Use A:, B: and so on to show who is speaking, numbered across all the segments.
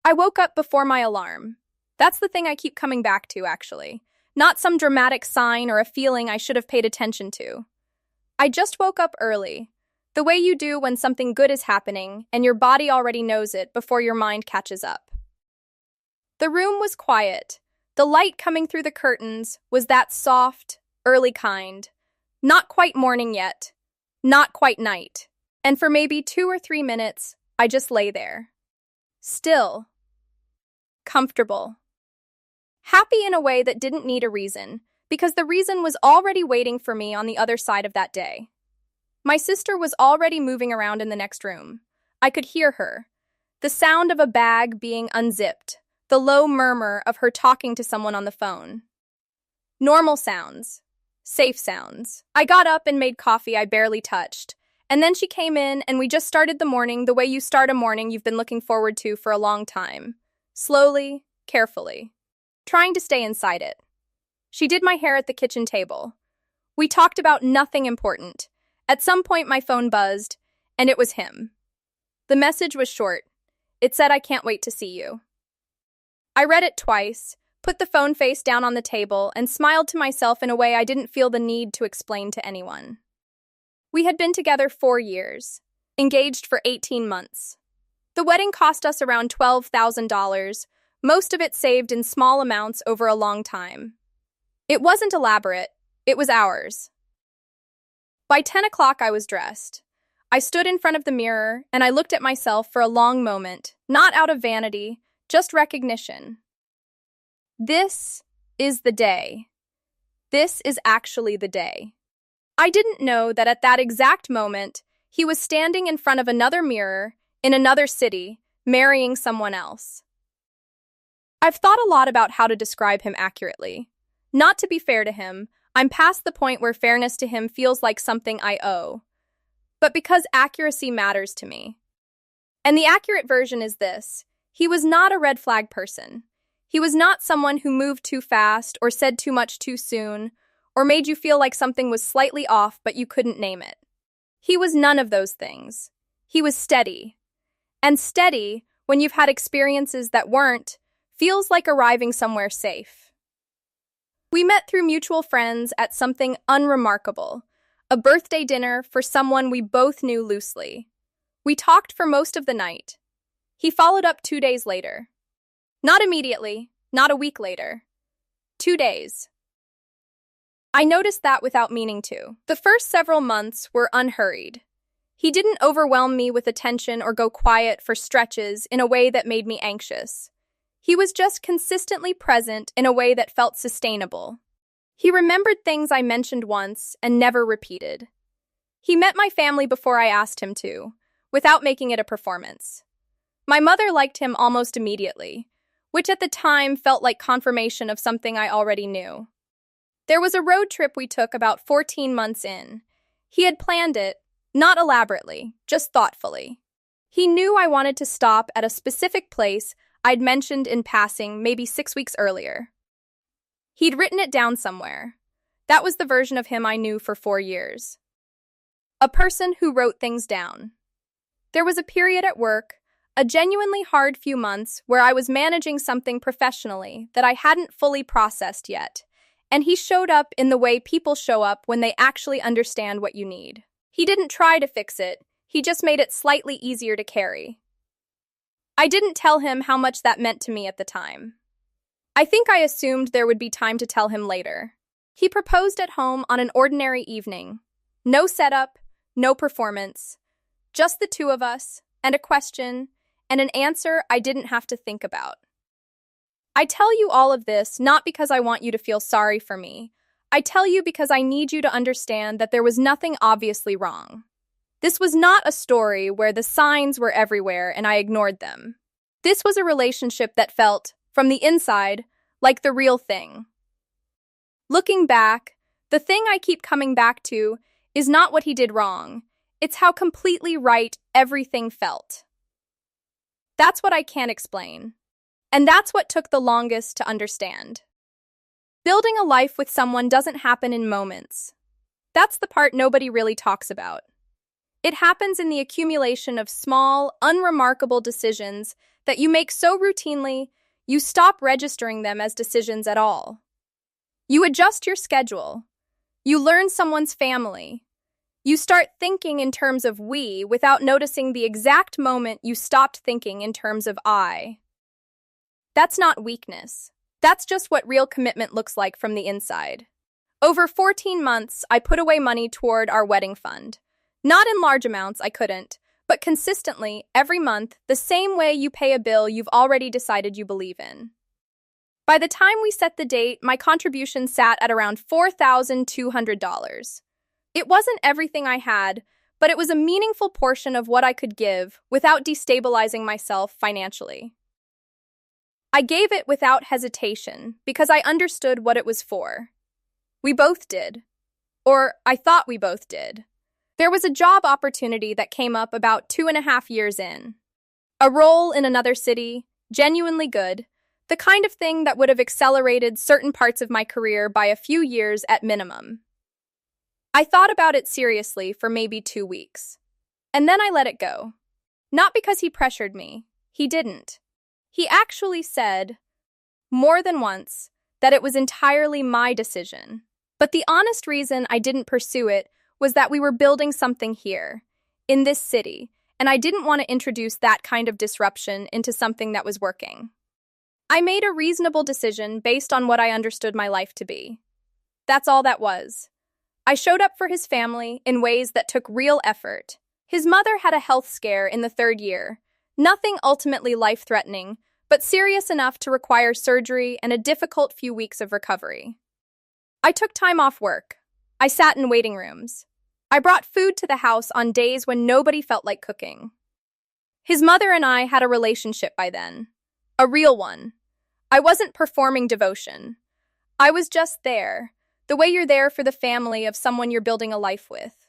A: I woke up before my alarm. That's the thing I keep coming back to, actually. Not some dramatic sign or a feeling I should have paid attention to. I just woke up early, the way you do when something good is happening and your body already knows it before your mind catches up. The room was quiet. The light coming through the curtains was that soft, early kind. Not quite morning yet. Not quite night. And for maybe 2 or 3 minutes, I just lay there. Still. Comfortable. Happy in a way that didn't need a reason, because the reason was already waiting for me on the other side of that day. My sister was already moving around in the next room. I could hear her. The sound of a bag being unzipped, the low murmur of her talking to someone on the phone. Normal sounds. Safe sounds. I got up and made coffee I barely touched. And then she came in and we just started the morning the way you start a morning you've been looking forward to for a long time. Slowly, carefully. Trying to stay inside it. She did my hair at the kitchen table. We talked about nothing important. At some point my phone buzzed, and it was him. The message was short. It said, "I can't wait to see you." I read it twice, put the phone face down on the table, and smiled to myself in a way I didn't feel the need to explain to anyone. We had been together 4 years, engaged for 18 months. The wedding cost us around $12,000, most of it saved in small amounts over a long time. It wasn't elaborate, it was ours. By 10 o'clock I was dressed. I stood in front of the mirror and I looked at myself for a long moment, not out of vanity, just recognition. This is the day. This is actually the day. I didn't know that at that exact moment, he was standing in front of another mirror, in another city, marrying someone else. I've thought a lot about how to describe him accurately. Not to be fair to him, I'm past the point where fairness to him feels like something I owe. But because accuracy matters to me. And the accurate version is this: he was not a red flag person. He was not someone who moved too fast or said too much too soon, or made you feel like something was slightly off but you couldn't name it. He was none of those things. He was steady. And steady, when you've had experiences that weren't, feels like arriving somewhere safe. We met through mutual friends at something unremarkable, a birthday dinner for someone we both knew loosely. We talked for most of the night. He followed up 2 days later. Not immediately, not a week later. 2 days. I noticed that without meaning to. The first several months were unhurried. He didn't overwhelm me with attention or go quiet for stretches in a way that made me anxious. He was just consistently present in a way that felt sustainable. He remembered things I mentioned once and never repeated. He met my family before I asked him to, without making it a performance. My mother liked him almost immediately, which at the time felt like confirmation of something I already knew. There was a road trip we took about 14 months in. He had planned it, not elaborately, just thoughtfully. He knew I wanted to stop at a specific place I'd mentioned in passing maybe 6 weeks earlier. He'd written it down somewhere. That was the version of him I knew for 4 years. A person who wrote things down. There was a period at work, a genuinely hard few months, where I was managing something professionally that I hadn't fully processed yet, and he showed up in the way people show up when they actually understand what you need. He didn't try to fix it, he just made it slightly easier to carry. I didn't tell him how much that meant to me at the time. I think I assumed there would be time to tell him later. He proposed at home on an ordinary evening. No setup, no performance. Just the two of us, and a question, and an answer I didn't have to think about. I tell you all of this not because I want you to feel sorry for me. I tell you because I need you to understand that there was nothing obviously wrong. This was not a story where the signs were everywhere and I ignored them. This was a relationship that felt, from the inside, like the real thing. Looking back, the thing I keep coming back to is not what he did wrong. It's how completely right everything felt. That's what I can't explain. And that's what took the longest to understand. Building a life with someone doesn't happen in moments. That's the part nobody really talks about. It happens in the accumulation of small, unremarkable decisions that you make so routinely, you stop registering them as decisions at all. You adjust your schedule. You learn someone's family. You start thinking in terms of we without noticing the exact moment you stopped thinking in terms of I. That's not weakness. That's just what real commitment looks like from the inside. Over 14 months, I put away money toward our wedding fund. Not in large amounts, I couldn't, but consistently, every month, the same way you pay a bill you've already decided you believe in. By the time we set the date, my contribution sat at around $4,200. It wasn't everything I had, but it was a meaningful portion of what I could give without destabilizing myself financially. I gave it without hesitation because I understood what it was for. We both did. Or I thought we both did. There was a job opportunity that came up about 2.5 years in. A role in another city, genuinely good, the kind of thing that would have accelerated certain parts of my career by a few years at minimum. I thought about it seriously for maybe 2 weeks. And then I let it go. Not because he pressured me. He didn't. He actually said, more than once, that it was entirely my decision. But the honest reason I didn't pursue it was that we were building something here, in this city, and I didn't want to introduce that kind of disruption into something that was working. I made a reasonable decision based on what I understood my life to be. That's all that was. I showed up for his family in ways that took real effort. His mother had a health scare in the 3rd year. Nothing ultimately life-threatening, but serious enough to require surgery and a difficult few weeks of recovery. I took time off work. I sat in waiting rooms. I brought food to the house on days when nobody felt like cooking. His mother and I had a relationship by then. A real one. I wasn't performing devotion. I was just there, the way you're there for the family of someone you're building a life with.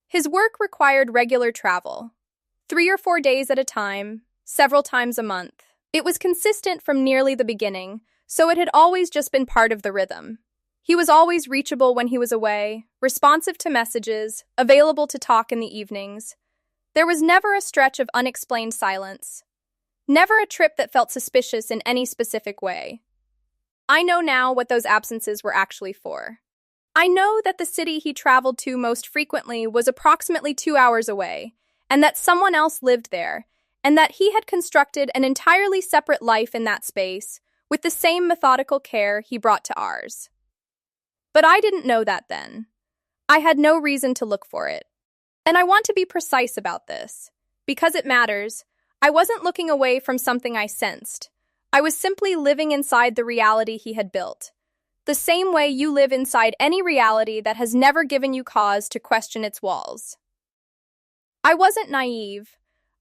A: His work required regular travel. 3 or 4 days at a time, several times a month. It was consistent from nearly the beginning, so it had always just been part of the rhythm. He was always reachable when he was away, responsive to messages, available to talk in the evenings. There was never a stretch of unexplained silence. Never a trip that felt suspicious in any specific way. I know now what those absences were actually for. I know that the city he traveled to most frequently was approximately 2 hours away, and that someone else lived there, and that he had constructed an entirely separate life in that space, with the same methodical care he brought to ours. But I didn't know that then. I had no reason to look for it. And I want to be precise about this. Because it matters, I wasn't looking away from something I sensed. I was simply living inside the reality he had built. The same way you live inside any reality that has never given you cause to question its walls. I wasn't naive.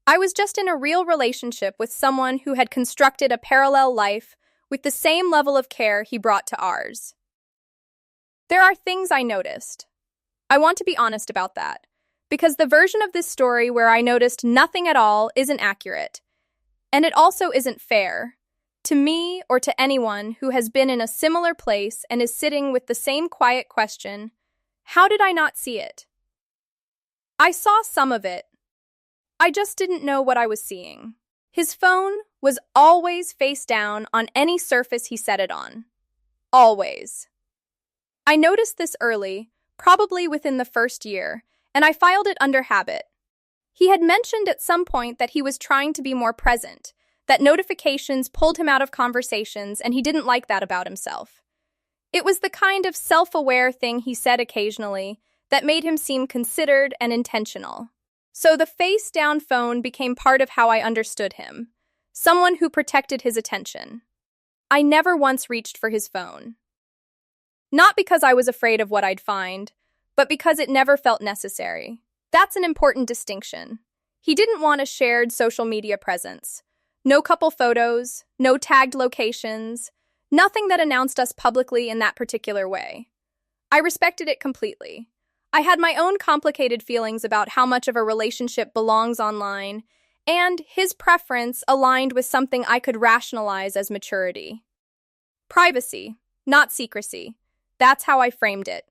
A: I was just in a real relationship with someone who had constructed a parallel life with the same level of care he brought to ours. There are things I noticed. I want to be honest about that, because the version of this story where I noticed nothing at all isn't accurate, and it also isn't fair, to me or to anyone who has been in a similar place and is sitting with the same quiet question, how did I not see it? I saw some of it. I just didn't know what I was seeing. His phone was always face down on any surface he set it on. Always. I noticed this early, probably within the 1st year, and I filed it under habit. He had mentioned at some point that he was trying to be more present, that notifications pulled him out of conversations, and he didn't like that about himself. It was the kind of self-aware thing he said occasionally that made him seem considered and intentional. So the face-down phone became part of how I understood him, someone who protected his attention. I never once reached for his phone. Not because I was afraid of what I'd find, but because it never felt necessary. That's an important distinction. He didn't want a shared social media presence. No couple photos, no tagged locations, nothing that announced us publicly in that particular way. I respected it completely. I had my own complicated feelings about how much of a relationship belongs online, and his preference aligned with something I could rationalize as maturity. Privacy, not secrecy. That's how I framed it.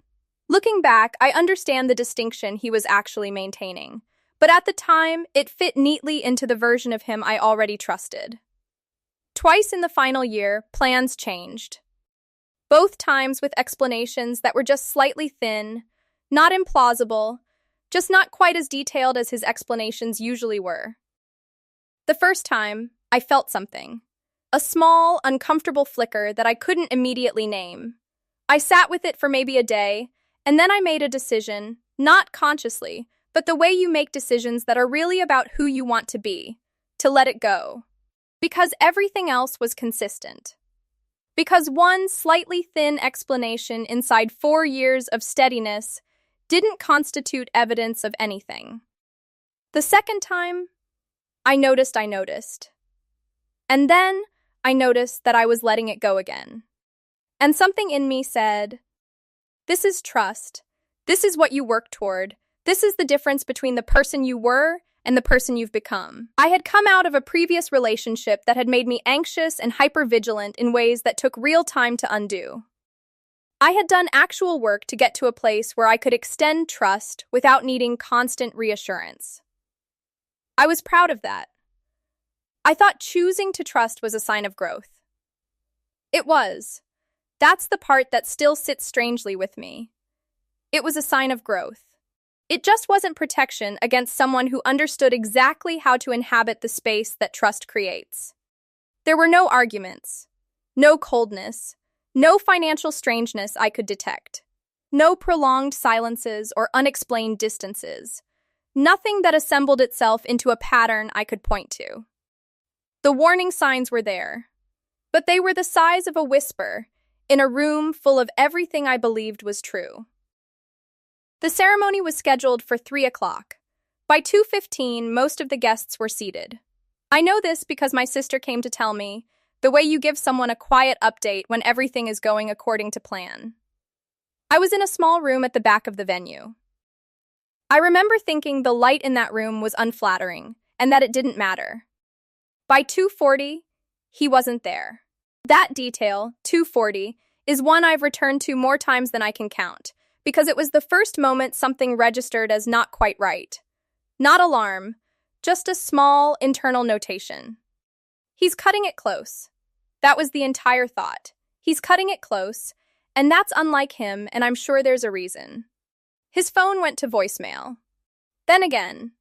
A: Looking back, I understand the distinction he was actually maintaining, But at the time, it fit neatly into the version of him I already trusted. Twice in the final year, plans changed. Both times with explanations that were just slightly thin, not implausible, just not quite as detailed as his explanations usually were. The first time, I felt something. A small, uncomfortable flicker that I couldn't immediately name. I sat with it for maybe a day, and then I made a decision, not consciously, but the way you make decisions that are really about who you want to be, to let it go. Because everything else was consistent. Because one slightly thin explanation inside 4 years of steadiness didn't constitute evidence of anything. The second time, I noticed. And then I noticed that I was letting it go again. And something in me said, this is trust. This is what you work toward. This is the difference between the person you were and the person you've become. I had come out of a previous relationship that had made me anxious and hypervigilant in ways that took real time to undo. I had done actual work to get to a place where I could extend trust without needing constant reassurance. I was proud of that. I thought choosing to trust was a sign of growth. It was. That's the part that still sits strangely with me. It was a sign of growth. It just wasn't protection against someone who understood exactly how to inhabit the space that trust creates. There were no arguments, no coldness, no financial strangeness I could detect, no prolonged silences or unexplained distances, nothing that assembled itself into a pattern I could point to. The warning signs were there, but they were the size of a whisper in a room full of everything I believed was true. The ceremony was scheduled for 3 o'clock. By 2:15, most of the guests were seated. I know this because my sister came to tell me, the way you give someone a quiet update when everything is going according to plan. I was in a small room at the back of the venue. I remember thinking the light in that room was unflattering, and that it didn't matter. By 2:40, he wasn't there. That detail, 2:40, is one I've returned to more times than I can count, because it was the first moment something registered as not quite right. Not alarm, just a small internal notation. He's cutting it close. That was the entire thought. He's cutting it close, and that's unlike him, and I'm sure there's a reason. His phone went to voicemail. Then again,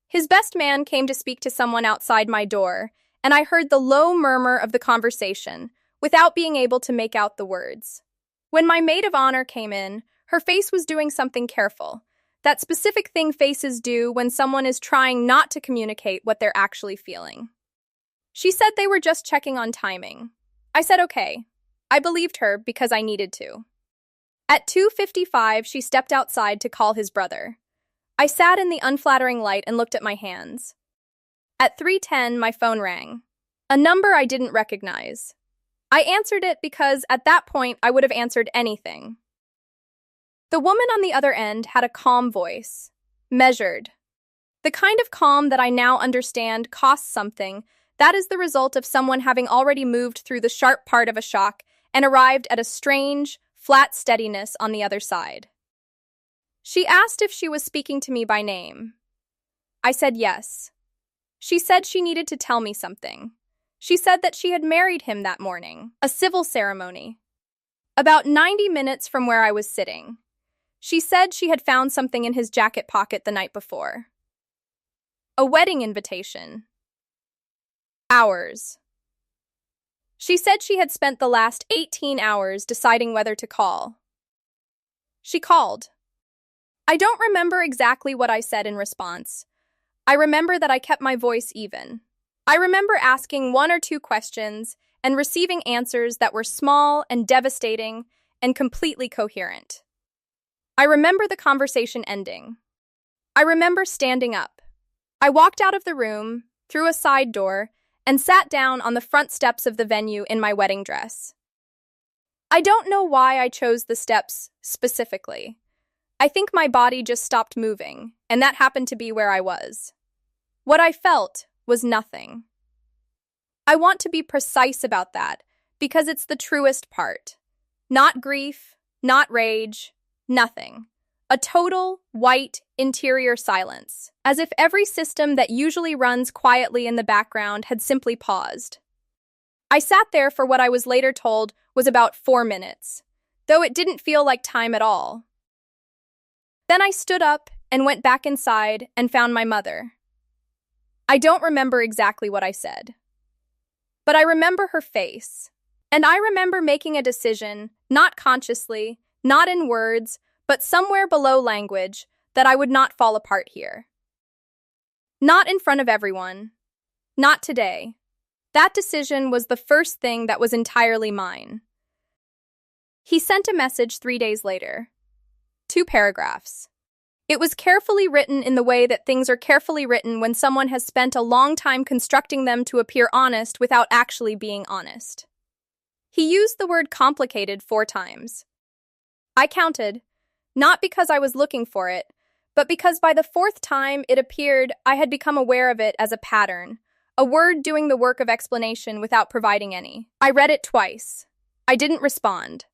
A: his best man came to speak to someone outside my door, and I heard the low murmur of the conversation, without being able to make out the words. When my maid of honor came in, her face was doing something careful, that specific thing faces do when someone is trying not to communicate what they're actually feeling. She said they were just checking on timing. I said okay. I believed her because I needed to. At 2:55, she stepped outside to call his brother. I sat in the unflattering light and looked at my hands. At 3:10, my phone rang. A number I didn't recognize. I answered it because at that point I would have answered anything. The woman on the other end had a calm voice, measured. The kind of calm that I now understand costs something. That is the result of someone having already moved through the sharp part of a shock and arrived at a strange, flat steadiness on the other side. She asked if she was speaking to me by name. I said yes. She said she needed to tell me something. She said that she had married him that morning, a civil ceremony. About 90 minutes from where I was sitting. She said she had found something in his jacket pocket the night before. A wedding invitation. Hours. She said she had spent the last 18 hours deciding whether to call. She called. I don't remember exactly what I said in response. I remember that I kept my voice even. I remember asking 1 or 2 questions and receiving answers that were small and devastating and completely coherent. I remember the conversation ending. I remember standing up. I walked out of the room, through a side door, and sat down on the front steps of the venue in my wedding dress. I don't know why I chose the steps specifically. I think my body just stopped moving, and that happened to be where I was. What I felt was nothing. I want to be precise about that, because it's the truest part. Not grief, not rage, nothing. A total, white, interior silence, as if every system that usually runs quietly in the background had simply paused. I sat there for what I was later told was about 4 minutes, though it didn't feel like time at all. Then I stood up and went back inside and found my mother. I don't remember exactly what I said, but I remember her face, and I remember making a decision, not consciously, not in words, but somewhere below language, that I would not fall apart here. Not in front of everyone. Not today. That decision was the first thing that was entirely mine. He sent a message 3 days later. 2 paragraphs. It was carefully written in the way that things are carefully written when someone has spent a long time constructing them to appear honest without actually being honest. He used the word complicated 4 times. I counted, not because I was looking for it, but because by the 4th time it appeared I had become aware of it as a pattern, a word doing the work of explanation without providing any. I read it twice. I didn't respond.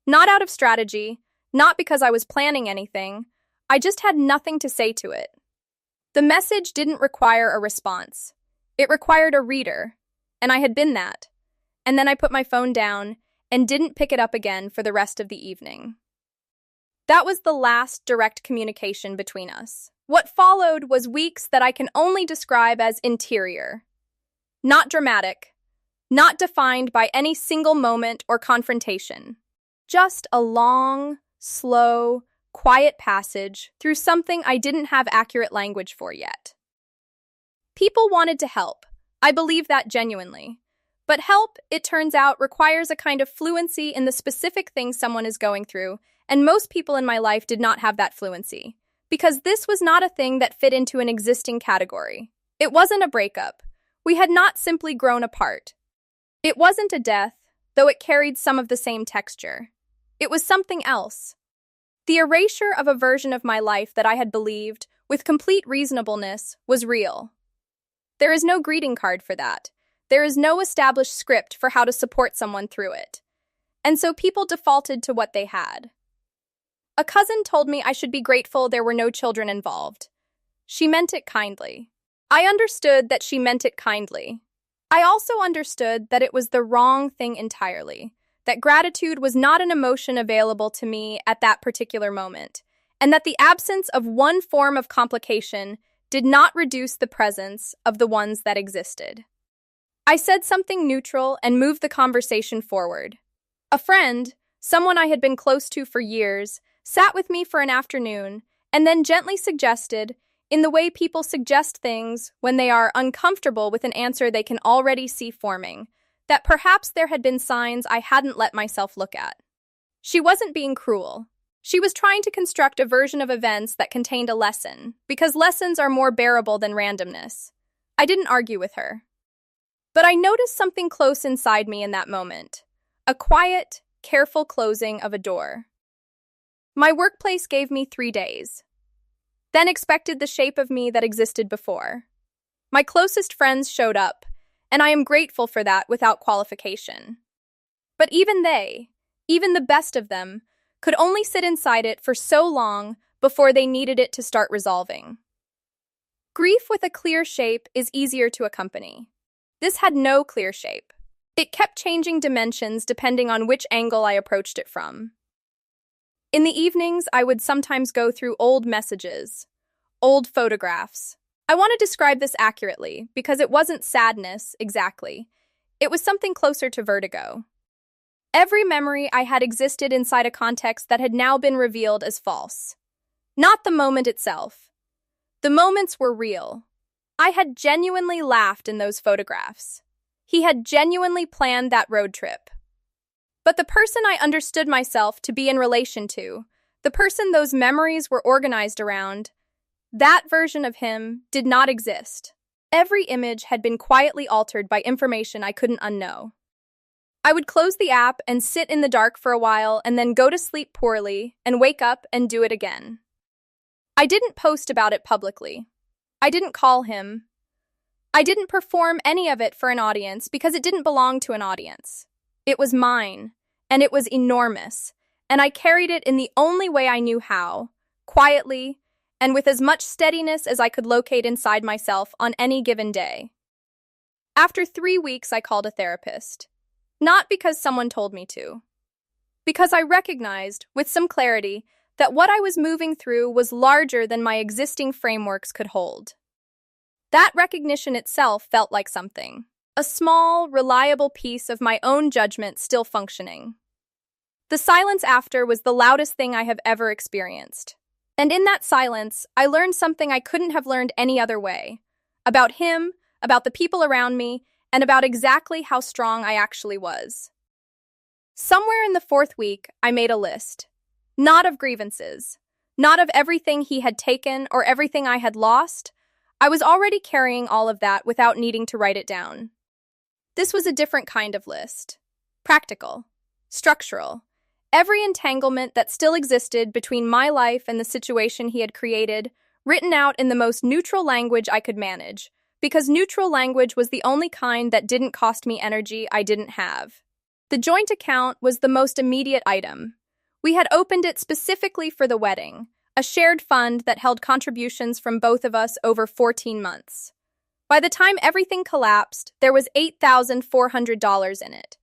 A: Not out of strategy, not because I was planning anything. I just had nothing to say to it. The message didn't require a response. It required a reader, and I had been that. And then I put my phone down and didn't pick it up again for the rest of the evening. That was the last direct communication between us. What followed was weeks that I can only describe as interior. Not dramatic, not defined by any single moment or confrontation. Just a long, slow, quiet passage through something I didn't have accurate language for yet. People wanted to help. I believe that genuinely. But help, it turns out, requires a kind of fluency in the specific thing someone is going through, and most people in my life did not have that fluency, because this was not a thing that fit into an existing category. It wasn't a breakup. We had not simply grown apart. It wasn't a death, though it carried some of the same texture. It was something else. The erasure of a version of my life that I had believed, with complete reasonableness, was real. There is no greeting card for that. There is no established script for how to support someone through it. And so people defaulted to what they had. A cousin told me I should be grateful there were no children involved. She meant it kindly. I understood that she meant it kindly. I also understood that it was the wrong thing entirely, that gratitude was not an emotion available to me at that particular moment, and that the absence of one form of complication did not reduce the presence of the ones that existed. I said something neutral and moved the conversation forward. A friend, someone I had been close to for years, sat with me for an afternoon and then gently suggested, in the way people suggest things when they are uncomfortable with an answer they can already see forming, that perhaps there had been signs I hadn't let myself look at. She wasn't being cruel. She was trying to construct a version of events that contained a lesson, because lessons are more bearable than randomness. I didn't argue with her. But I noticed something close inside me in that moment. A quiet, careful closing of a door. My workplace gave me 3 days. Then expected the shape of me that existed before. My closest friends showed up, and I am grateful for that without qualification. But even they, even the best of them, could only sit inside it for so long before they needed it to start resolving. Grief with a clear shape is easier to accompany. This had no clear shape. It kept changing dimensions depending on which angle I approached it from. In the evenings, I would sometimes go through old messages, old photographs. I want to describe this accurately because it wasn't sadness, exactly. It was something closer to vertigo. Every memory I had existed inside a context that had now been revealed as false. Not the moment itself. The moments were real. I had genuinely laughed in those photographs. He had genuinely planned that road trip. But the person I understood myself to be in relation to, the person those memories were organized around, that version of him did not exist. Every image had been quietly altered by information I couldn't unknow. I would close the app and sit in the dark for a while and then go to sleep poorly and wake up and do it again. I didn't post about it publicly. I didn't call him. I didn't perform any of it for an audience because it didn't belong to an audience. It was mine, and it was enormous, and I carried it in the only way I knew how, quietly, and with as much steadiness as I could locate inside myself on any given day. After 3 weeks, I called a therapist. Not because someone told me to. Because I recognized, with some clarity, that what I was moving through was larger than my existing frameworks could hold. That recognition itself felt like something. A small, reliable piece of my own judgment still functioning. The silence after was the loudest thing I have ever experienced. And in that silence, I learned something I couldn't have learned any other way. About him, about the people around me, and about exactly how strong I actually was. Somewhere in the 4th week, I made a list. Not of grievances. Not of everything he had taken or everything I had lost. I was already carrying all of that without needing to write it down. This was a different kind of list. Practical. Structural. Every entanglement that still existed between my life and the situation he had created, written out in the most neutral language I could manage, because neutral language was the only kind that didn't cost me energy I didn't have. The joint account was the most immediate item. We had opened it specifically for the wedding, a shared fund that held contributions from both of us over 14 months. By the time everything collapsed, there was $8,400 in it.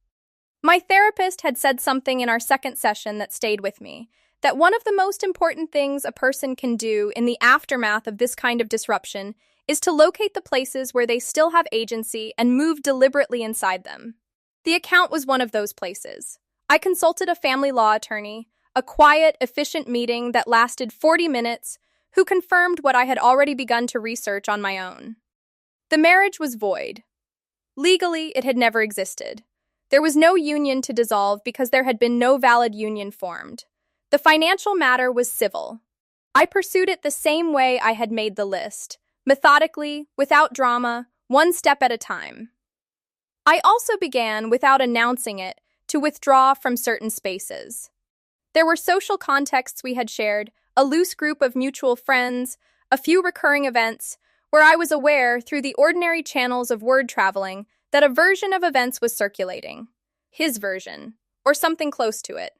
A: My therapist had said something in our second session that stayed with me, that one of the most important things a person can do in the aftermath of this kind of disruption is to locate the places where they still have agency and move deliberately inside them. The account was one of those places. I consulted a family law attorney, a quiet, efficient meeting that lasted 40 minutes, who confirmed what I had already begun to research on my own. The marriage was void. Legally, it had never existed. There was no union to dissolve because there had been no valid union formed. The financial matter was civil. I pursued it the same way I had made the list, methodically, without drama, one step at a time. I also began, without announcing it, to withdraw from certain spaces. There were social contexts we had shared, a loose group of mutual friends, a few recurring events, where I was aware, through the ordinary channels of word traveling, that a version of events was circulating. His version, or something close to it.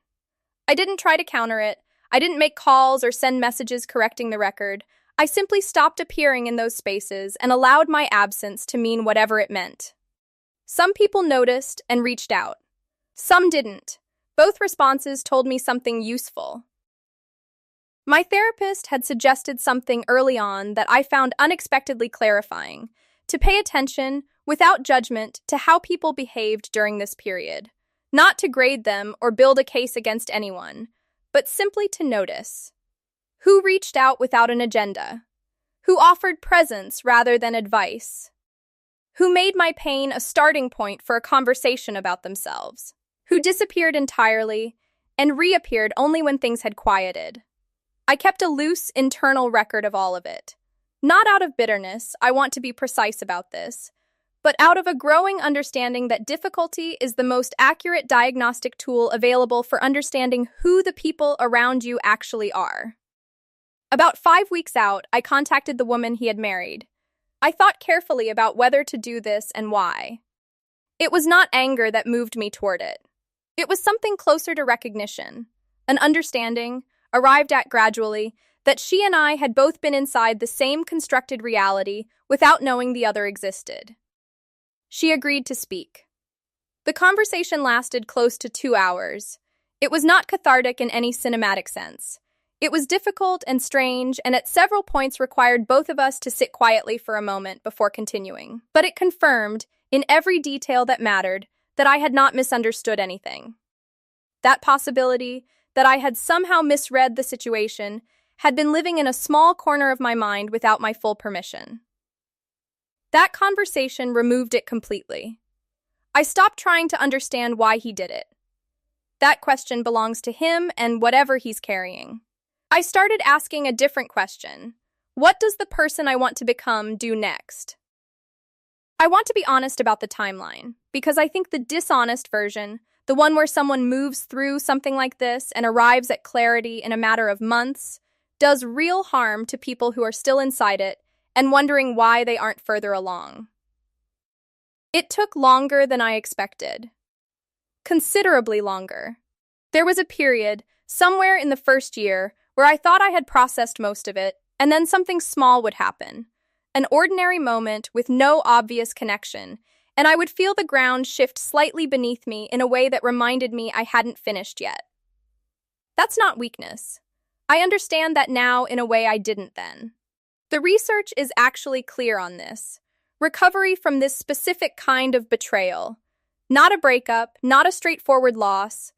A: I didn't try to counter it. I didn't make calls or send messages correcting the record. I simply stopped appearing in those spaces and allowed my absence to mean whatever it meant. Some people noticed and reached out. Some didn't. Both responses told me something useful. My therapist had suggested something early on that I found unexpectedly clarifying, to pay attention, without judgment, to how people behaved during this period. Not to grade them or build a case against anyone, but simply to notice. Who reached out without an agenda? Who offered presence rather than advice? Who made my pain a starting point for a conversation about themselves? Who disappeared entirely and reappeared only when things had quieted? I kept a loose internal record of all of it. Not out of bitterness, I want to be precise about this, but out of a growing understanding that difficulty is the most accurate diagnostic tool available for understanding who the people around you actually are. About 5 weeks out, I contacted the woman he had married. I thought carefully about whether to do this and why. It was not anger that moved me toward it. It was something closer to recognition, an understanding, arrived at gradually, that she and I had both been inside the same constructed reality without knowing the other existed. She agreed to speak. The conversation lasted close to 2 hours. It was not cathartic in any cinematic sense. It was difficult and strange, and at several points required both of us to sit quietly for a moment before continuing. But it confirmed, in every detail that mattered, that I had not misunderstood anything. That possibility, that I had somehow misread the situation, had been living in a small corner of my mind without my full permission. That conversation removed it completely. I stopped trying to understand why he did it. That question belongs to him and whatever he's carrying. I started asking a different question. What does the person I want to become do next? I want to be honest about the timeline, because I think the dishonest version, the one where someone moves through something like this and arrives at clarity in a matter of months, does real harm to people who are still inside it and wondering why they aren't further along. It took longer than I expected. Considerably longer. There was a period, somewhere in the first year, where I thought I had processed most of it, and then something small would happen. An ordinary moment with no obvious connection, and I would feel the ground shift slightly beneath me in a way that reminded me I hadn't finished yet. That's not weakness. I understand that now in a way I didn't then. The research is actually clear on this. Recovery from this specific kind of betrayal, not a breakup, not a straightforward loss,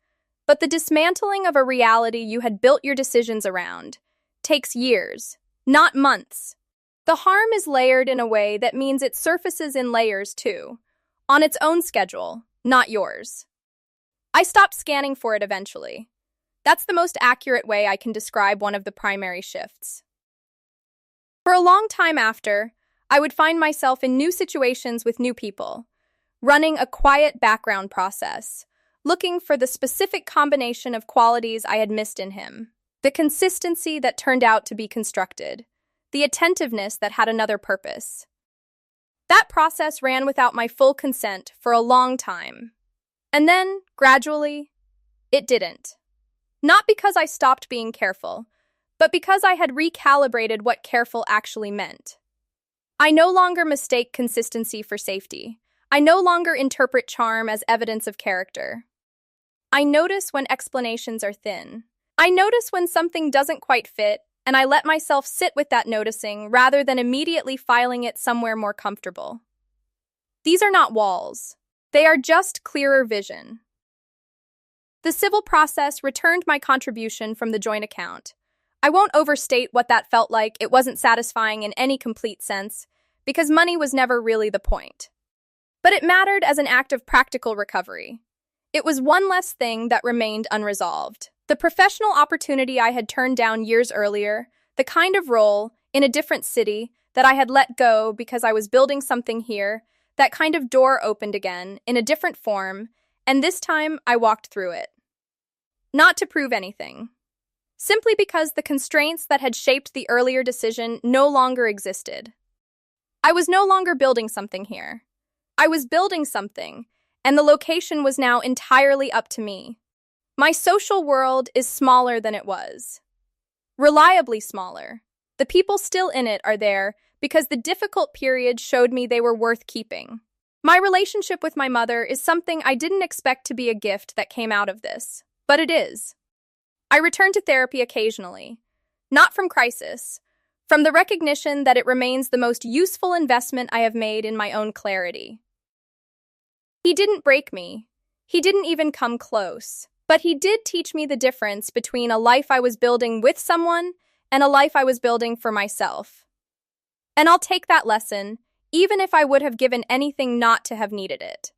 A: but the dismantling of a reality you had built your decisions around, takes years, not months. The harm is layered in a way that means it surfaces in layers too, on its own schedule, not yours. I stopped scanning for it eventually. That's the most accurate way I can describe one of the primary shifts. For a long time after, I would find myself in new situations with new people, running a quiet background process, looking for the specific combination of qualities I had missed in him, the consistency that turned out to be constructed, the attentiveness that had another purpose. That process ran without my full consent for a long time. And then, gradually, it didn't. Not because I stopped being careful, but because I had recalibrated what careful actually meant. I no longer mistake consistency for safety. I no longer interpret charm as evidence of character. I notice when explanations are thin. I notice when something doesn't quite fit, and I let myself sit with that noticing rather than immediately filing it somewhere more comfortable. These are not walls. They are just clearer vision. The civil process returned my contribution from the joint account. I won't overstate what that felt like. It wasn't satisfying in any complete sense, because money was never really the point. But it mattered as an act of practical recovery. It was one less thing that remained unresolved. The professional opportunity I had turned down years earlier, the kind of role, in a different city, that I had let go because I was building something here, that kind of door opened again, in a different form, and this time I walked through it. Not to prove anything. Simply because the constraints that had shaped the earlier decision no longer existed. I was no longer building something here. I was building something, and the location was now entirely up to me. My social world is smaller than it was. Reliably smaller. The people still in it are there because the difficult period showed me they were worth keeping. My relationship with my mother is something I didn't expect to be a gift that came out of this, but it is. I return to therapy occasionally, not from crisis, from the recognition that it remains the most useful investment I have made in my own clarity. He didn't break me. He didn't even come close. But he did teach me the difference between a life I was building with someone and a life I was building for myself. And I'll take that lesson, even if I would have given anything not to have needed it.